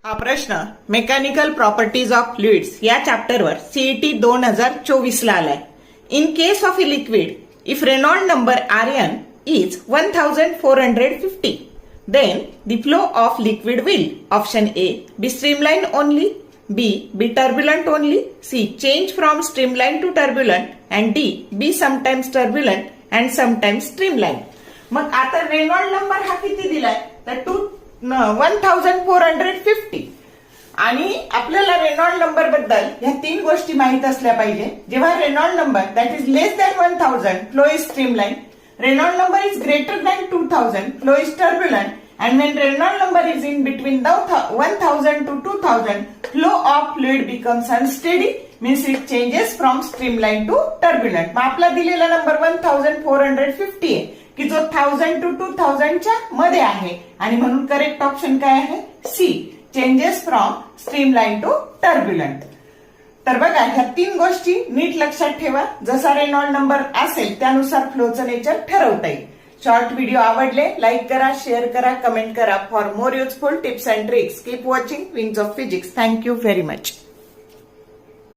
हा प्रश्न mechanical properties of fluids या चॅप्टरवर सीईटी 2024 ला आलाय. In case of a liquid, if Reynold number Rn is 1450, then the flow of liquid will option A be streamline only, B be turbulent only, C change from streamline to turbulent, and D be sometimes turbulent and sometimes streamline. मग आता Reynold number हा किती दिलाय तर 1450 आणि आपल्याला Reynold number बद्दल ह्या तीन गोष्टी माहित असल्या पाहिजे. जेव्हा Reynold number that is less than 1000 flow is streamline, Reynold number is greater than 2000 flow is turbulent, and when Reynolds number is in between 1000 to 2000 flow of fluid becomes unsteady, means it changes from streamline to turbulent. मग आपला दिलेला number 1450 आहे की जो 1000 to 2000 च्या मध्ये आहे आणि म्हणून करेक्ट ऑप्शन काय आहे C, changes from streamline to turbulent. तर बघा ह्या तीन गोष्टी नीट लक्षात ठेवा. जसा रेनॉल्ड नंबर असेल त्यानुसार फ्लोचं नेचर ठरवता येईल. शॉर्ट व्हिडिओ आवडले लाईक करा, शेअर करा, कमेंट करा. For more useful tips and tricks keep watching wings of physics. Thank you very much.